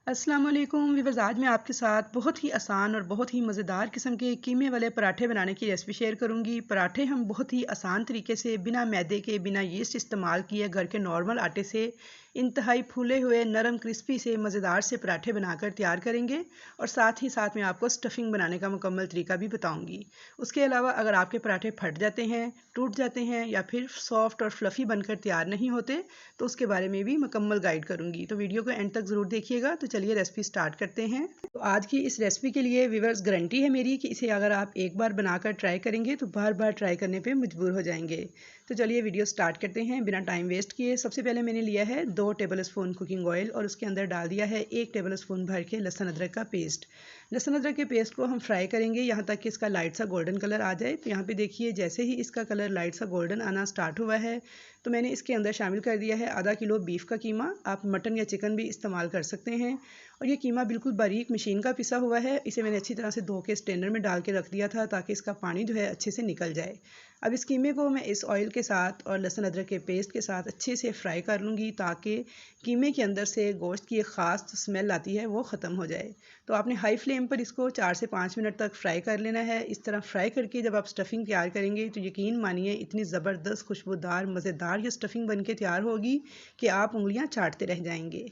अस्सलाम वालेकुम व्यूअर्स। आज मैं आपके साथ बहुत ही आसान और बहुत ही मज़ेदार किस्म के कीमे वाले पराठे बनाने की रेसिपी शेयर करूंगी। पराठे हम बहुत ही आसान तरीके से बिना मैदे के बिना यीस्ट इस्तेमाल किए घर के नॉर्मल आटे से इंतहाई फूले हुए नरम क्रिस्पी से मज़ेदार से पराठे बनाकर तैयार करेंगे और साथ ही साथ मैं आपको स्टफिंग बनाने का मुकम्मल तरीका भी बताऊंगी। उसके अलावा अगर आपके पराठे फट जाते हैं, टूट जाते हैं या फिर सॉफ्ट और फ्लफ़ी बनकर तैयार नहीं होते तो उसके बारे में भी मुकम्मल गाइड करूंगी। तो वीडियो को एंड तक ज़रूर देखिएगा। तो चलिए रेसिपी स्टार्ट करते हैं। तो आज की इस रेसिपी के लिए व्यूअर्स गारंटी है मेरी कि इसे अगर आप एक बार बनाकर ट्राई करेंगे तो बार बार ट्राई करने पे मजबूर हो जाएंगे। तो चलिए वीडियो स्टार्ट करते हैं बिना टाइम वेस्ट किए। सबसे पहले मैंने लिया है 2 टेबल स्पून कुकिंग ऑयल और उसके अंदर डाल दिया है 1 टेबल स्पून भर के लहसुन अदरक का पेस्ट। लहसुन अदरक के पेस्ट को हम फ्राई करेंगे यहाँ तक कि इसका लाइट सा गोल्डन कलर आ जाए। तो यहाँ पे देखिए जैसे ही इसका कलर लाइट सा गोल्डन आना स्टार्ट हुआ है तो मैंने इसके अंदर शामिल कर दिया है आधा किलो बीफ का कीमा। आप मटन या चिकन भी इस्तेमाल कर सकते हैं। और ये कीमा बिल्कुल बारीक मशीन का पिसा हुआ है। इसे मैंने अच्छी तरह से धो के स्ट्रेनर में डाल के रख दिया था ताकि इसका पानी जो है अच्छे से निकल जाए। अब इस कीमे को मैं इस ऑयल के साथ और लहसुन अदरक के पेस्ट के साथ अच्छे से फ्राई कर लूँगी ताकि कीमे के अंदर से गोश्त की एक ख़ास स्मेल आती है वो ख़त्म हो जाए। तो आपने हाई फ्लेम पर इसको 4 से 5 मिनट तक फ्राई कर लेना है। इस तरह फ्राई करके जब आप स्टफिंग तैयार करेंगे तो यकीन मानिए इतनी ज़बरदस्त खुशबूदार मज़ेदार ये स्टफिंग बन के तैयार होगी कि आप उंगलियां चाटते रह जाएंगे।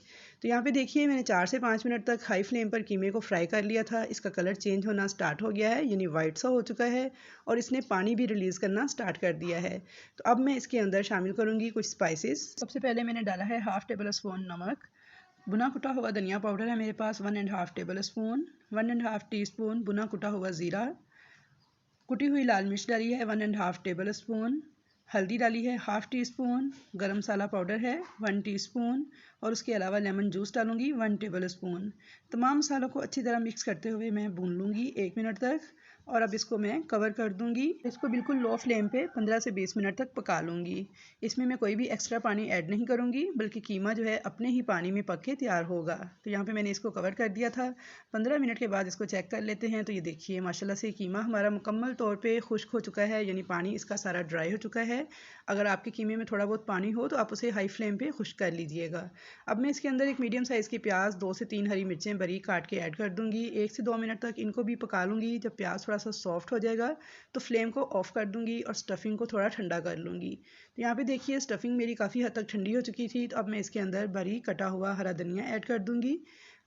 तो यहाँ पे देखिए मैंने 4 से 5 मिनट तक हाई फ्लेम पर कीमे को फ्राई कर लिया था। इसका कलर चेंज होना स्टार्ट हो गया है, यानी वाइट सा हो चुका है और इसने पानी भी रिलीज़ करना स्टार्ट कर दिया है। तो अब मैं इसके अंदर शामिल करूँगी कुछ स्पाइसेस। सबसे पहले मैंने डाला है 1/2 टेबल स्पून नमक। भुना कुटा हुआ धनिया पाउडर है मेरे पास 1.5 टेबल स्पून। 1.5 टीस्पून भुना कुटा हुआ ज़ीरा। कुटी हुई लाल मिर्च डाली है 1.5 टेबल स्पून। हल्दी डाली है 1/2 टीस्पून। गरम मसाला पाउडर है 1 टीस्पून और उसके अलावा लेमन जूस डालूंगी 1 टेबल स्पून। तमाम मसालों को अच्छी तरह मिक्स करते हुए मैं भून लूँगी 1 मिनट तक और अब इसको मैं कवर कर दूंगी। इसको बिल्कुल लो फ्लेम पे 15 से 20 मिनट तक पका लूँगी। इसमें मैं कोई भी एक्स्ट्रा पानी ऐड नहीं करूँगी बल्कि कीमा जो है अपने ही पानी में पक के तैयार होगा। तो यहाँ पे मैंने इसको कवर कर दिया था। 15 मिनट के बाद इसको चेक कर लेते हैं। तो ये देखिए माशाल्लाह से कीमा हमारा मुकम्मल तौर पे खुश्क हो चुका है, यानी पानी इसका सारा ड्राई हो चुका है। अगर आपके कीमे में थोड़ा बहुत पानी हो तो आप उसे हाई फ्लेम पे खुश्क कर लीजिएगा। अब मैं इसके अंदर एक मीडियम साइज़ की प्याज 2 से 3 हरी मिर्चें बारीक काट के ऐड कर दूंगी। 1 से 2 मिनट तक इनको भी पका लूँगी। जब प्याज थोड़ा सा सॉफ्ट हो जाएगा तो फ्लेम को ऑफ कर दूंगी और स्टफिंग को थोड़ा ठंडा कर लूँगी। तो यहाँ पे देखिए स्टफिंग मेरी काफ़ी हद तक ठंडी हो चुकी थी। तो अब मैं इसके अंदर बारीक कटा हुआ हरा धनिया ऐड कर दूंगी।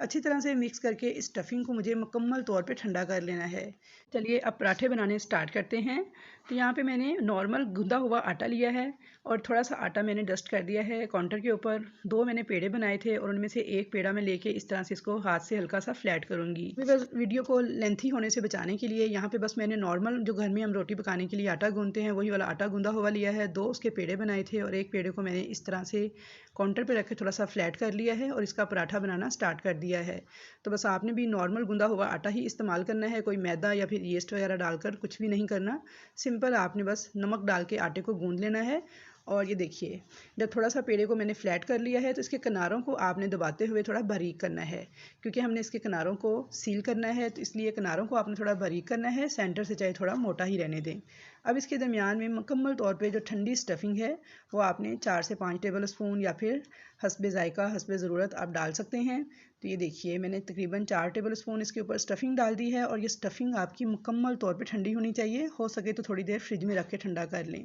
अच्छी तरह से मिक्स करके इस स्टफिंग को मुझे मुकम्मल तौर पे ठंडा कर लेना है। चलिए अब पराठे बनाने स्टार्ट करते हैं। तो यहाँ पे मैंने नॉर्मल गूंदा हुआ आटा लिया है और थोड़ा सा आटा मैंने डस्ट कर दिया है काउंटर के ऊपर। 2 मैंने पेड़े बनाए थे और उनमें से एक पेड़ा मैं लेके इस तरह से इसको हाथ से हल्का सा फ्लैट करूँगी। बस वीडियो को लेंथी होने से बचाने के लिए यहाँ पे बस मैंने नॉर्मल जो घर में हम रोटी पकाने के लिए आटा गूंदते हैं वही वाला आटा गूंदा हुआ लिया है। 2 उसके पेड़े बनाए थे और एक पेड़े को मैंने इस तरह से काउंटर पे रख के थोड़ा सा फ्लैट कर लिया है और इसका पराठा बनाना स्टार्ट कर दिया है। तो बस आपने भी नॉर्मल गूंदा हुआ आटा ही इस्तेमाल करना है, कोई मैदा या फिर यीस्ट वगैरह डालकर कुछ भी नहीं करना। सिंपल आपने बस नमक डाल के आटे को गूंद लेना है। और ये देखिए जब थोड़ा सा पेड़े को मैंने फ्लैट कर लिया है तो इसके किनारों को आपने दबाते हुए थोड़ा बारीक करना है, क्योंकि हमने इसके किनारों को सील करना है। तो इसलिए किनारों को आपने थोड़ा बारीक करना है, सेंटर से चाहे थोड़ा मोटा ही रहने दें। अब इसके दरमियान में मुकम्मल तौर पे जो ठंडी स्टफिंग है वो आपने 4 से 5 टेबल स्पून या फिर हस्बे ज़ायका हस्बे ज़रूरत आप डाल सकते हैं। तो ये देखिए मैंने तकरीबन 4 टेबल स्पून इसके ऊपर स्टफिंग डाल दी है और ये स्टफिंग आपकी मुकम्मल तौर पे ठंडी होनी चाहिए। हो सके तो थोड़ी देर फ्रिज में रख के ठंडा कर लें।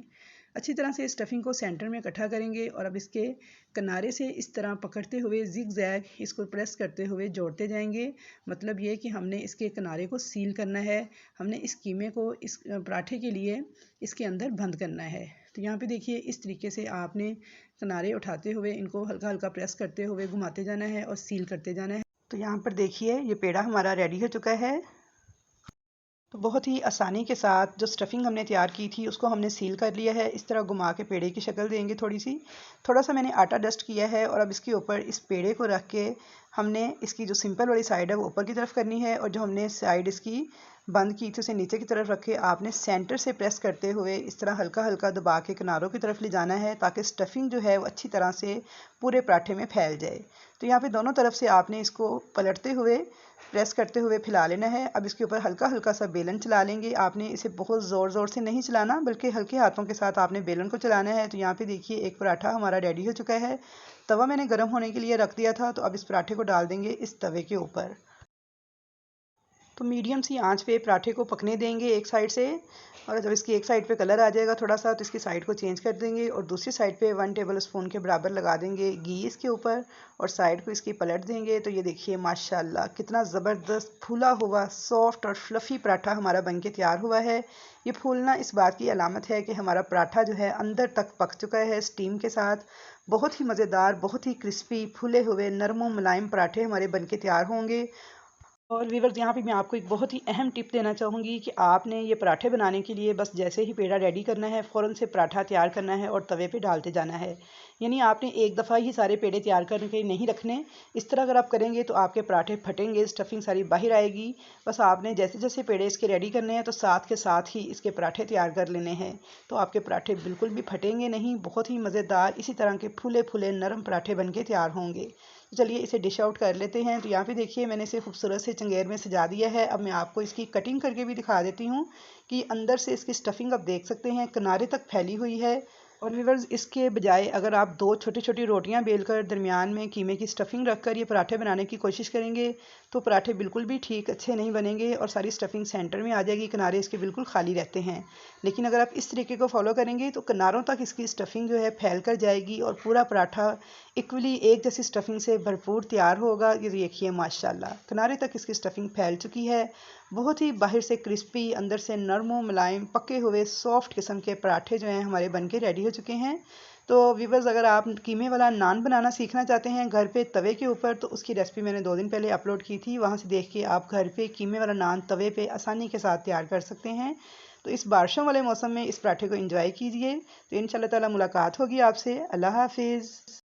अच्छी तरह से स्टफिंग को सेंटर में इकट्ठा करेंगे और अब इसके किनारे से इस तरह पकड़ते हुए जिग जैग इसको प्रेस करते हुए जोड़ते जाएंगे। मतलब ये कि हमने इसके किनारे को सील करना है, हमने इस कीमे को इस पराठे के लिए इसके अंदर बंद करना है। तो यहाँ पे देखिए इस तरीके से आपने किनारे उठाते हुए इनको हल्का हल्का प्रेस करते हुए घुमाते जाना है और सील करते जाना है। तो यहाँ पर देखिए ये पेड़ा हमारा रेडी हो चुका है। तो बहुत ही आसानी के साथ जो स्टफिंग हमने तैयार की थी उसको हमने सील कर लिया है। इस तरह घुमा के पेड़े की शक्ल देंगे थोड़ा सा मैंने आटा डस्ट किया है और अब इसके ऊपर इस पेड़े को रख के हमने इसकी जो सिंपल वाली साइड है वो ऊपर की तरफ करनी है और जो हमने साइड इसकी बंद की थी उसे नीचे की तरफ रखे आपने सेंटर से प्रेस करते हुए इस तरह हल्का हल्का दबा के किनारों की तरफ ले जाना है ताकि स्टफिंग जो है वो अच्छी तरह से पूरे पराठे में फैल जाए। तो यहाँ पे दोनों तरफ से आपने इसको पलटते हुए प्रेस करते हुए फैला लेना है। अब इसके ऊपर हल्का हल्का सा बेलन चला लेंगे। आपने इसे बहुत ज़ोर ज़ोर से नहीं चलाना बल्कि हल्के हाथों के साथ आपने बेलन को चलाना है। तो यहाँ पे देखिए एक पराठा हमारा रेडी हो चुका है। तवा मैंने गर्म होने के लिए रख दिया था, तो अब इस पराठे को डाल देंगे इस तवे के ऊपर। तो मीडियम सी आंच पे पराठे को पकने देंगे एक साइड से, और जब इसकी एक साइड पे कलर आ जाएगा थोड़ा सा, तो इसकी साइड को चेंज कर देंगे और दूसरी साइड पे 1 टेबल स्पून के बराबर लगा देंगे घी इसके ऊपर और साइड को इसकी पलट देंगे। तो ये देखिए माशाल्लाह कितना ज़बरदस्त फूला हुआ सॉफ्ट और फ्लफ़ी पराठा हमारा बनके तैयार हुआ है। ये फूलना इस बात की अलामत है कि हमारा पराठा जो है अंदर तक पक चुका है स्टीम के साथ। बहुत ही मज़ेदार, बहुत ही क्रिस्पी, फूले हुए नरम मुलायम पराठे हमारे बनके तैयार होंगे। और व्यूअर्स, यहाँ पे मैं आपको एक बहुत ही अहम टिप देना चाहूँगी कि आपने ये पराठे बनाने के लिए बस जैसे ही पेड़ा रेडी करना है फ़ौरन से पराठा तैयार करना है और तवे पे डालते जाना है। यानी आपने एक दफ़ा ही सारे पेड़े तैयार करके नहीं रखने। इस तरह अगर आप करेंगे तो आपके पराठे फटेंगे, स्टफिंग सारी बाहर आएगी। बस आपने जैसे जैसे पेड़े इसके रेडी करने हैं तो साथ के साथ ही इसके पराठे तैयार कर लेने हैं। तो आपके पराठे बिल्कुल भी फटेंगे नहीं, बहुत ही मज़ेदार इसी तरह के फूले फूले नरम पराठे बन के तैयार होंगे। तो चलिए इसे डिश आउट कर लेते हैं। तो यहाँ पे देखिए मैंने इसे खूबसूरत से चंगेर में सजा दिया है। अब मैं आपको इसकी कटिंग करके भी दिखा देती हूँ कि अंदर से इसकी स्टफिंग आप देख सकते हैं किनारे तक फैली हुई है। और व्यूअर्स, इसके बजाय अगर आप 2 छोटी छोटी रोटियां बेलकर दरमियान में कीमे की स्टफिंग रखकर ये पराठे बनाने की कोशिश करेंगे तो पराठे बिल्कुल भी ठीक अच्छे नहीं बनेंगे और सारी स्टफिंग सेंटर में आ जाएगी, किनारे इसके बिल्कुल खाली रहते हैं। लेकिन अगर आप इस तरीके को फॉलो करेंगे तो किनारों तक इसकी स्टफिंग जो है फैल कर जाएगी और पूरा पराठा इक्वली एक जैसी स्टफिंग से भरपूर तैयार होगा। ये देखिए माशाल्लाह किनारे तक इसकी स्टफिंग फैल चुकी है। बहुत ही बाहर से क्रिस्पी, अंदर से नरम मुलायम पके हुए सॉफ्ट किस्म के पराठे जो हैं हमारे बनके रेडी हो चुके हैं। तो व्यूअर्स, अगर आप कीमे वाला नान बनाना सीखना चाहते हैं घर पे तवे के ऊपर, तो उसकी रेसिपी मैंने 2 दिन पहले अपलोड की थी। वहाँ से देख के आप घर पे कीमे वाला नान तवे पे आसानी के साथ तैयार कर सकते हैं। तो इस बारिशों वाले मौसम में इस पराठे को एंजॉय कीजिए। तो इंशाल्लाह ताला मुलाकात होगी आपसे। अल्लाह हाफिज़।